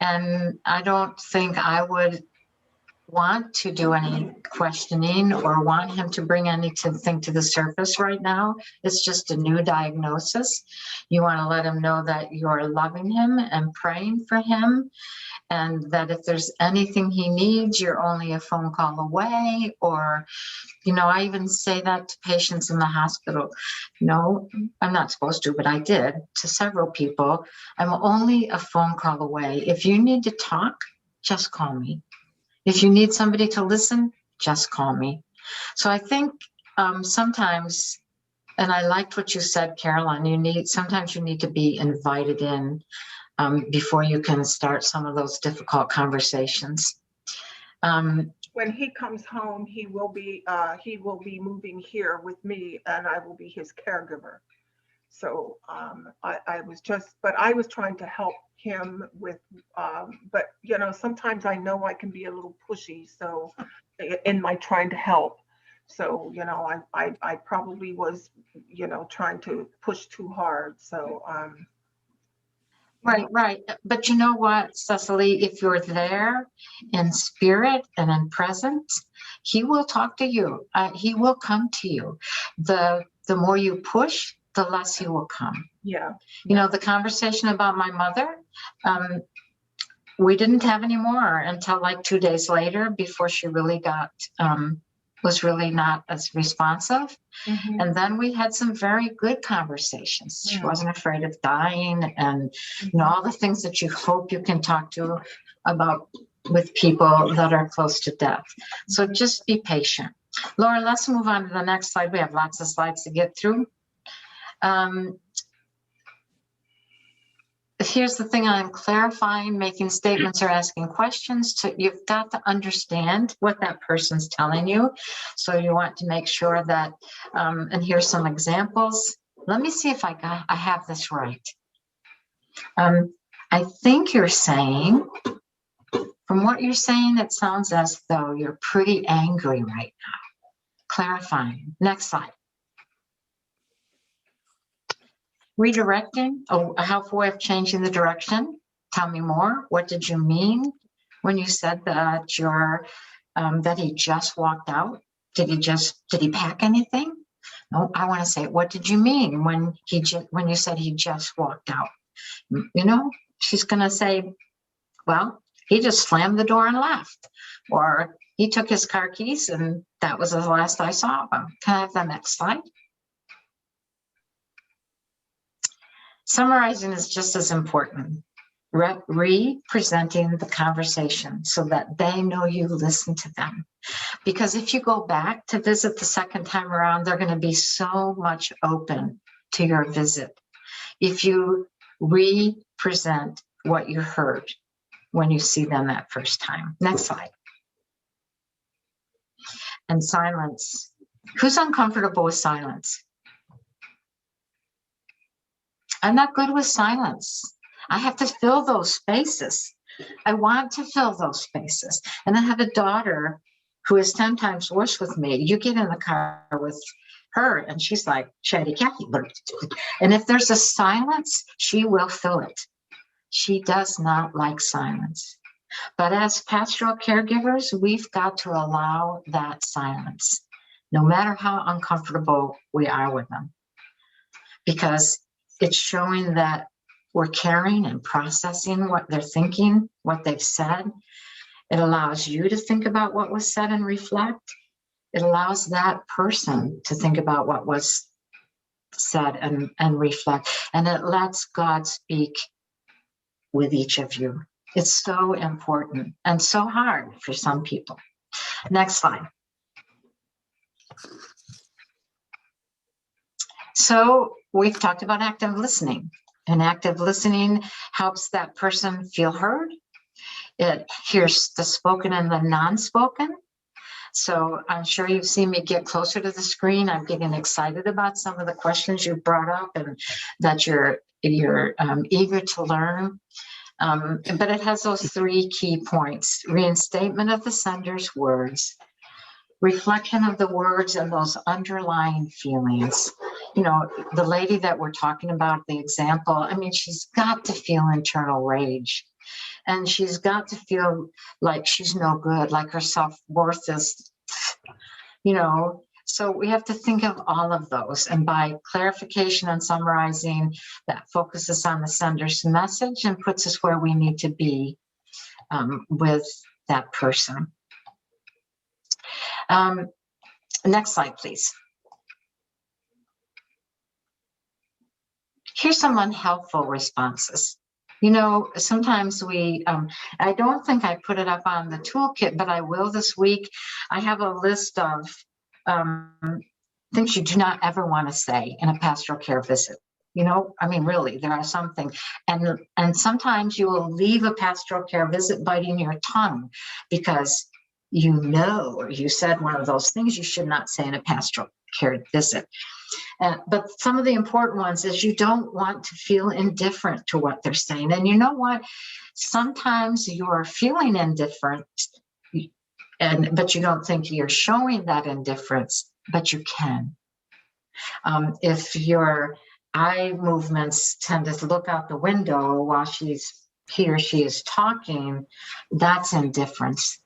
And I don't think I would want to do any questioning or want him to bring anything to the surface right now. It's just a new diagnosis. You want to let him know that you're loving him and praying for him, and that if there's anything he needs, you're only a phone call away. Or, I even say that to patients in the hospital. I'm not supposed to, but I did to several people. I'm only a phone call away. If you need to talk, just call me. If you need somebody to listen, just call me. So I think sometimes, and I liked what you said, Caroline, sometimes you need to be invited in before you can start some of those difficult conversations. When he comes home, he will be moving here with me, and I will be his caregiver. So I was trying to help him with, but sometimes I know I can be a little pushy. So in my trying to help, so I probably was trying to push too hard. So Right. But you know what, Cecily, if you're there in spirit and in presence, he will talk to you. He will come to you. The more you push, the less he will come. Yeah. The conversation about my mother, we didn't have any more until like 2 days later, before she really was really not as responsive. Mm-hmm. And then we had some very good conversations. She wasn't afraid of dying, and all the things that you hope you can talk to about with people that are close to death. So just be patient. Laura, let's move on to the next slide. We have lots of slides to get through. Here's the thing: I'm clarifying, making statements, or asking questions. You've got to understand what that person's telling you. So you want to make sure that, and here's some examples. Let me see if I have this right. I think you're saying, from what you're saying, it sounds as though you're pretty angry right now. Clarifying. Next slide. Redirecting, a helpful way of changing the direction. Tell me more. What did you mean when you said that that he just walked out? Did he pack anything? No, I want to say, what did you mean when you said he just walked out? She's going to say, well, he just slammed the door and left, or he took his car keys and that was the last I saw of him. Can I have the next slide? Summarizing is just as important. Re-presenting the conversation so that they know you listen to them. Because if you go back to visit the second time around, they're going to be so much open to your visit. If you re-present what you heard when you see them that first time. Next slide. And silence. Who's uncomfortable with silence? I'm not good with silence. I have to fill those spaces. I want to fill those spaces. And I have a daughter who is 10 times worse with me. You get in the car with her and she's like, Chatty Cathy, what are you doing? And if there's a silence, she will fill it. She does not like silence. But as pastoral caregivers, we've got to allow that silence, no matter how uncomfortable we are with them, because it's showing that we're caring and processing what they're thinking, what they've said. It allows you to think about what was said and reflect. It allows that person to think about what was said and reflect. And it lets God speak with each of you. It's so important and so hard for some people. Next slide. So we've talked about active listening, and active listening helps that person feel heard. It hears the spoken and the non-spoken. So I'm sure you've seen me get closer to the screen. I'm getting excited about some of the questions you brought up and that you're eager to learn. But it has those 3 key points: reinstatement of the sender's words, reflection of the words and those underlying feelings. You know, the lady that we're talking about, the example, I mean, she's got to feel internal rage. And she's got to feel like she's no good, like her self-worth is, you know. So we have to think of all of those. And by clarification and summarizing, that focuses on the sender's message and puts us where we need to be with that person. Next slide, please. Here's some unhelpful responses. You know, sometimes I don't think I put it up on the toolkit, but I will this week. I have a list of things you do not ever want to say in a pastoral care visit. You know, I mean, really, there are some things. And sometimes you will leave a pastoral care visit biting your tongue because you know, or you said one of those things you should not say in a pastoral care visit. But some of the important ones is you don't want to feel indifferent to what they're saying. And you know what? Sometimes you're feeling indifferent, but you don't think you're showing that indifference, but you can. If your eye movements tend to look out the window while he or she is talking, that's indifference.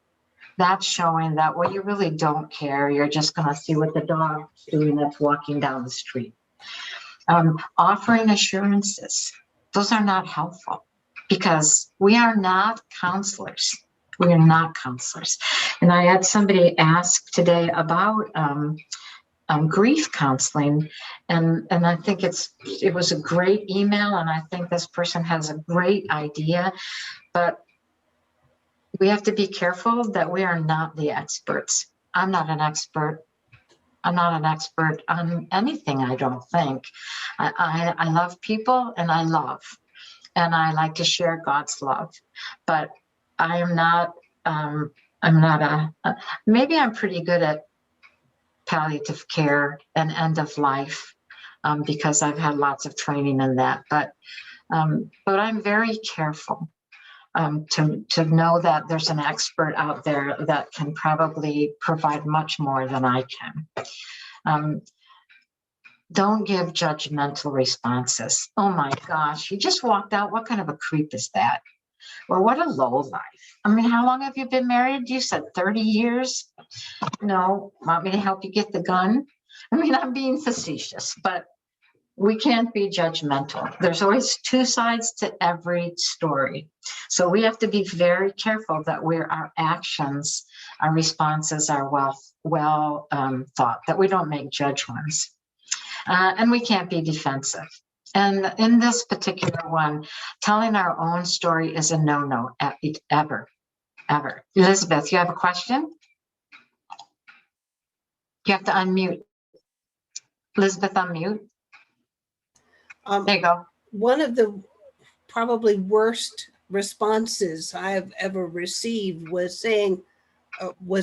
That's showing that, well, you really don't care. You're just going to see what the dog's doing that's walking down the street. Offering assurances, those are not helpful because we are not counselors. We are not counselors. And I had somebody ask today about grief counseling, and I think it was a great email, and I think this person has a great idea, but we have to be careful that we are not the experts. I'm not an expert. I'm not an expert on anything, I don't think. I love people and I love, and I like to share God's love, but I am not, maybe I'm pretty good at palliative care and end of life because I've had lots of training in that, but I'm very careful. To know that there's an expert out there that can probably provide much more than I can. Don't give judgmental responses. Oh my gosh, you just walked out. What kind of a creep is that? Or what a low life. I mean, how long have you been married? You said 30 years. No, want me to help you get the gun? I mean, I'm being facetious, but we can't be judgmental. There's always 2 sides to every story. So we have to be very careful that our actions, our responses are well thought, that we don't make judgments. And we can't be defensive. And in this particular one, telling our own story is a no-no, ever. Elizabeth, you have a question? You have to unmute. Elizabeth, unmute. There you go. One of the probably worst responses I've ever received was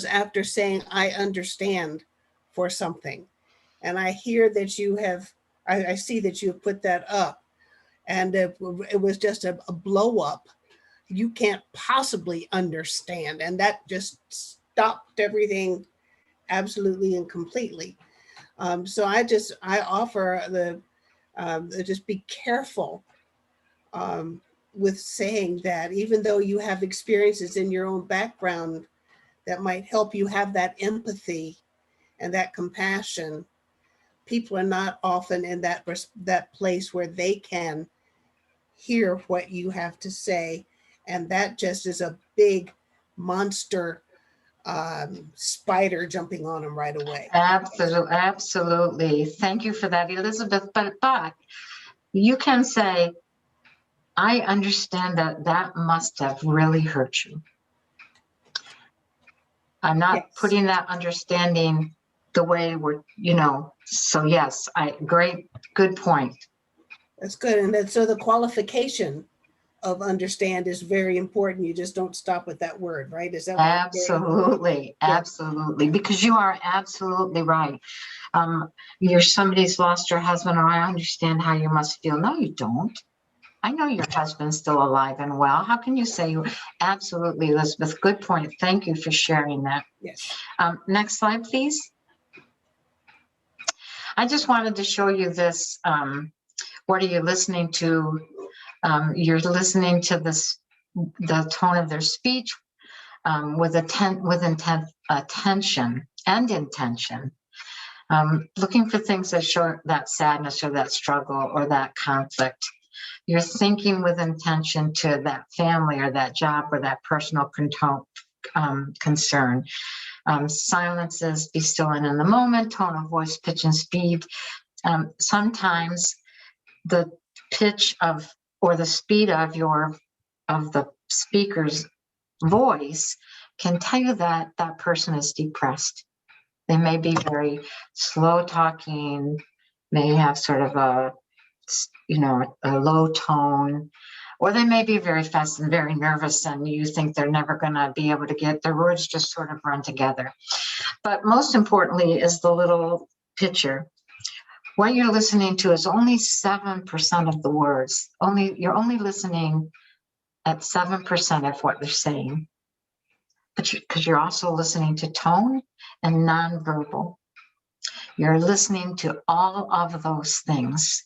after saying, I understand for something. And I hear that you have, I see that you have put that up, and it was just a blow up. You can't possibly understand. And that just stopped everything absolutely and completely. So I offer just be careful with saying that, even though you have experiences in your own background that might help you have that empathy and that compassion, people are not often in that place where they can hear what you have to say. And that just is a big monster spider jumping on them right away. Absolutely. Thank you for that, Elizabeth. But you can say, I understand that must have really hurt you. I'm not putting that understanding the way we're, so yes, good point. That's good. And then, so the qualification of understand is very important. You just don't stop with that word, right? Is that absolutely, absolutely, because you are absolutely right. Somebody's lost your husband, or I understand how you must feel. No, you don't. I know your husband's still alive and well. How can you say you? Absolutely, Elizabeth. Good point. Thank you for sharing that. Yes. Next slide, please. I just wanted to show you this. What are you listening to? You're listening to the tone of their speech with attention and intention. Looking for things that show that sadness or that struggle or that conflict. You're thinking with intention to that family or that job or that personal concern. Silences, be still and in the moment, tone of voice, pitch and speed. Sometimes the pitch of or the speed of the speaker's voice can tell you that that person is depressed. They may be very slow talking, may have sort of a low tone, or they may be very fast and very nervous, and you think they're never going to be able to get their words just sort of run together. But most importantly is the little picture. What you're listening to is only 7% of the words. You're only listening at 7% of what they're saying. But because you're also listening to tone and nonverbal. You're listening to all of those things.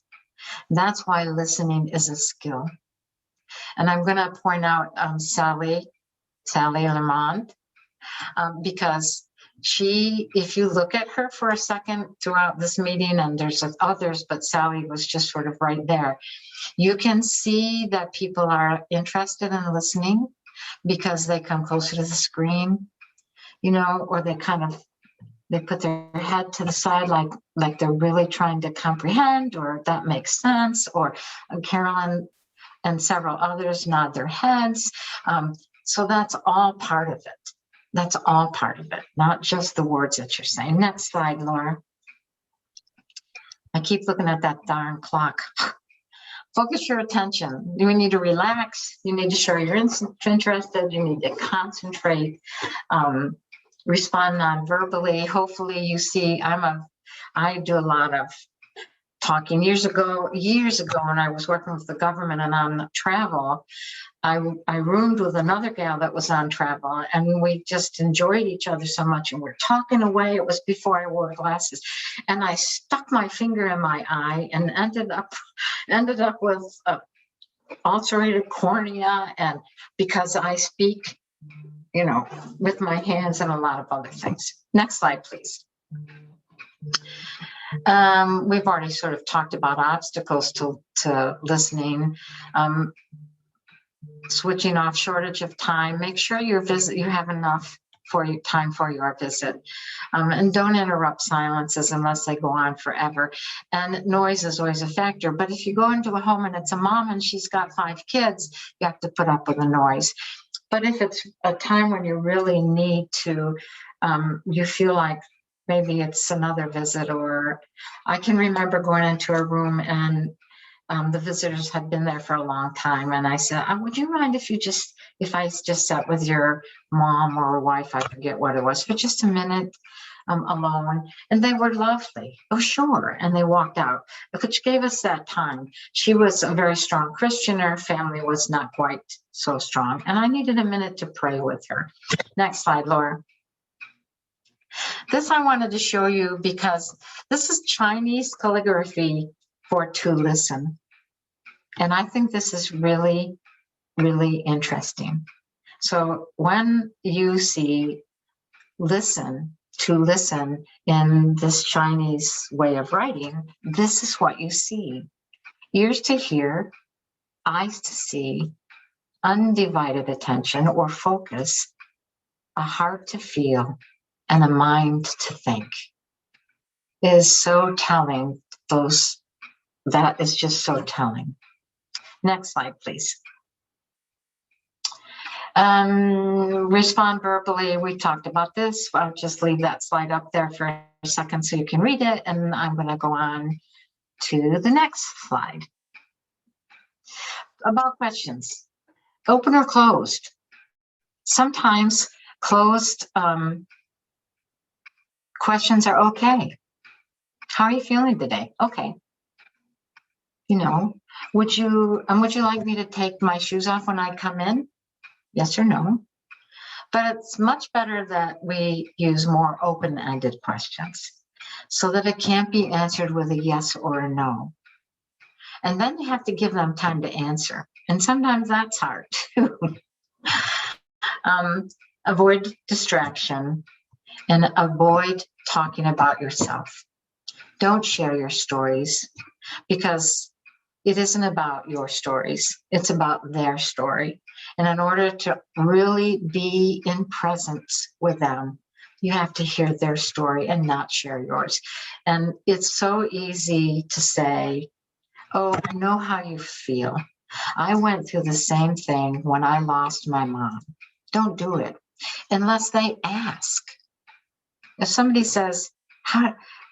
That's why listening is a skill. And I'm going to point out Sally Lamont, because if you look at her for a second throughout this meeting, and there's others, but Sally was just sort of right there, you can see that people are interested in listening because they come closer to the screen, or they put their head to the side like they're really trying to comprehend, or that makes sense, or Carolyn and several others nod their heads. So that's all part of it. That's all part of it, not just the words that you're saying. Next slide, Laura. I keep looking at that darn clock. Focus your attention. You need to relax. You need to show you're interested. You need to concentrate. Respond non-verbally. Hopefully you see, I do a lot of talking. Years ago, when I was working with the government and on travel, I roomed with another gal that was on travel, and we just enjoyed each other so much, and we're talking away. It was before I wore glasses, and I stuck my finger in my eye and ended up with ulcerated cornea, and because I speak, with my hands and a lot of other things. Next slide, please. We've already sort of talked about obstacles to listening. Switching off, shortage of time. Make sure you have enough time for your visit, and don't interrupt silences unless they go on forever. And noise is always a factor. But if you go into a home and it's a mom and she's got 5 kids, you have to put up with the noise. But if it's a time when you really need to, you feel like maybe it's another visit, or I can remember going into a room and the visitors had been there for a long time. And I said, would you mind if I just sat with your mom or wife, I forget what it was, for just a minute alone? And they were lovely. Oh, sure. And they walked out, which gave us that time. She was a very strong Christian. Her family was not quite so strong. And I needed a minute to pray with her. Next slide, Laura. This I wanted to show you because this is Chinese calligraphy for to listen. And I think this is really, really interesting. So when you see to listen in this Chinese way of writing, this is what you see. Ears to hear, eyes to see, undivided attention or focus, a heart to feel, and a mind to think. It is so telling. That is just so telling. Next slide, please. Respond verbally. We talked about this. I'll just leave that slide up there for a second so you can read it. And I'm going to go on to the next slide. About questions, open or closed. Sometimes closed questions are okay. How are you feeling today? Okay. You know, would you like me to take my shoes off when I come in? Yes or no? But it's much better that we use more open-ended questions so that it can't be answered with a yes or a no. And then you have to give them time to answer. And sometimes that's hard too. Avoid distraction and avoid talking about yourself. Don't share your stories because it isn't about your stories. It's about their story. And in order to really be in presence with them, you have to hear their story and not share yours. And it's so easy to say, oh, I know how you feel. I went through the same thing when I lost my mom. Don't do it unless they ask. If somebody says,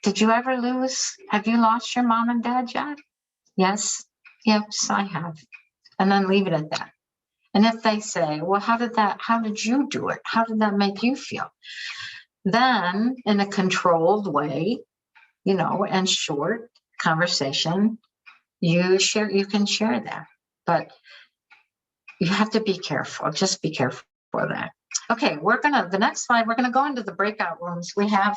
did you ever lose? Have you lost your mom and dad yet? Yes, I have. And then leave it at that. And if they say, well, how did you do it? How did that make you feel? Then in a controlled way, and short conversation, you can share that. But you have to be careful. Just be careful for that. Okay, the next slide, we're gonna go into the breakout rooms. We're gonna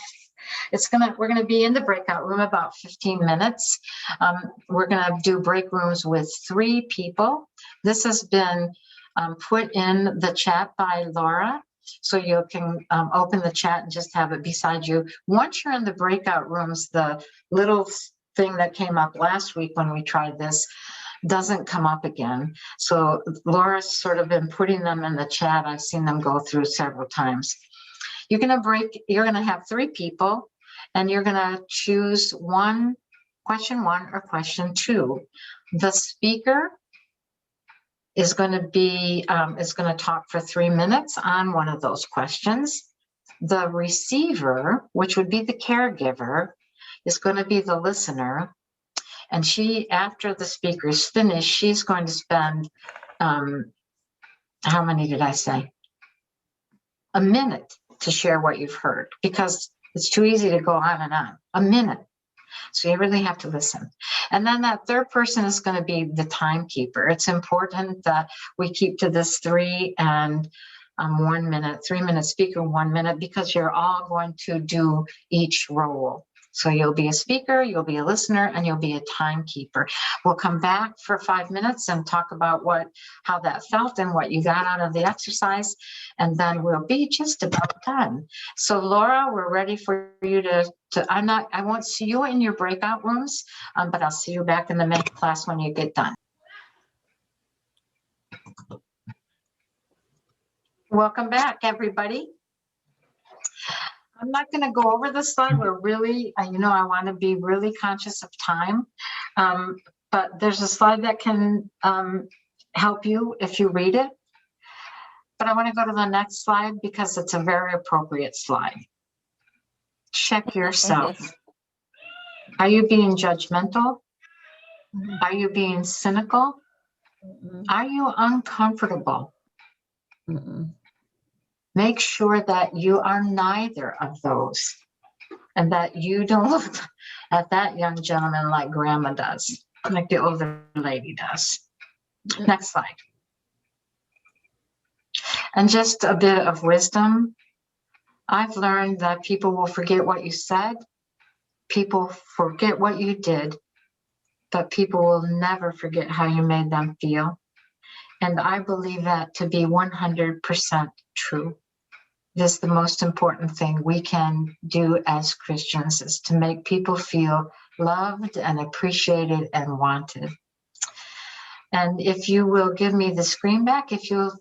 be in the breakout room about 15 minutes. We're gonna do break rooms with 3 people. This has been put in the chat by Laura, so you can open the chat and just have it beside you. Once you're in the breakout rooms, the little thing that came up last week when we tried this doesn't come up again. So Laura's sort of been putting them in the chat. I've seen them go through several times. You're gonna have 3 people and you're gonna choose question 1 or question 2. The speaker is gonna talk for 3 minutes on one of those questions. The receiver, which would be the caregiver, is gonna be the listener. And after the speaker is finished, she's going to spend, how many did I say? A minute to share what you've heard, because it's too easy to go on and on. A minute. So you really have to listen. And then that third person is going to be the timekeeper. It's important that we keep to this 3 and 1 minute, 3 minute speaker, 1 minute, because you're all going to do each role. So you'll be a speaker, you'll be a listener, and you'll be a timekeeper. We'll come back for 5 minutes and talk about how that felt and what you got out of the exercise. And then we'll be just about done. So Laura, we're ready for you I won't see you in your breakout rooms, but I'll see you back in the main class when you get done. Welcome back, everybody. I'm not going to go over the slide. We're really, I want to be really conscious of time. But there's a slide that can help you if you read it. But I want to go to the next slide because it's a very appropriate slide. Check yourself. Are you being judgmental? Are you being cynical? Are you uncomfortable? Make sure that you are neither of those and that you don't look at that young gentleman like grandma does, like the older lady does. Next slide. And just a bit of wisdom. I've learned that people will forget what you said, people forget what you did, but people will never forget how you made them feel. And I believe that to be 100% true. It is the most important thing we can do as Christians, is to make people feel loved and appreciated and wanted. And if you will give me the screen back, if you'll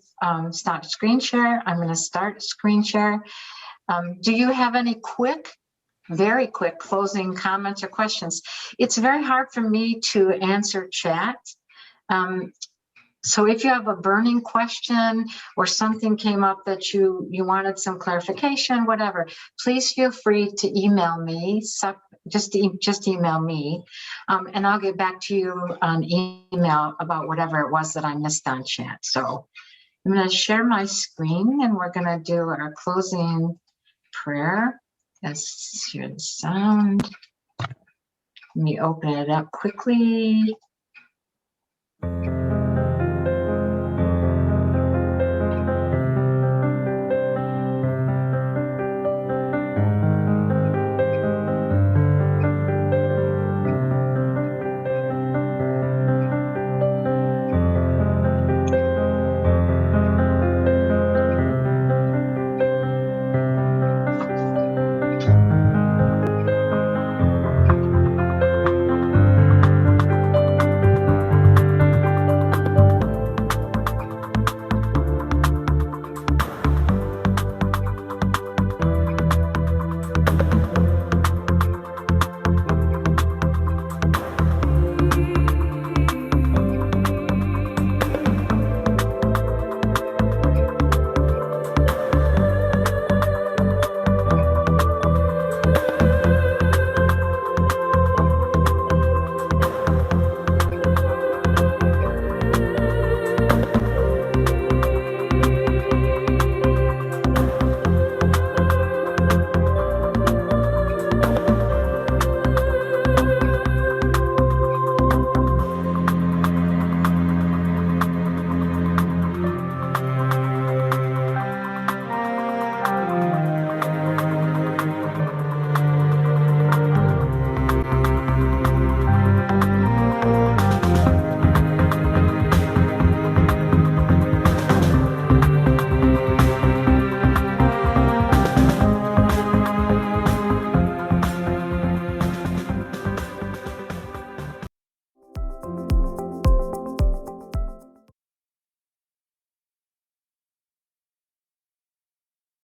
stop screen share, I'm going to start screen share. Do you have any very quick closing comments or questions? It's very hard for me to answer chat. So if you have a burning question or something came up that you wanted some clarification, whatever, please feel free to email me. Just email me, and I'll get back to you on email about whatever it was that I missed on chat. So I'm going to share my screen, and we're going to do our closing prayer. Let's hear the sound. Let me open it up quickly.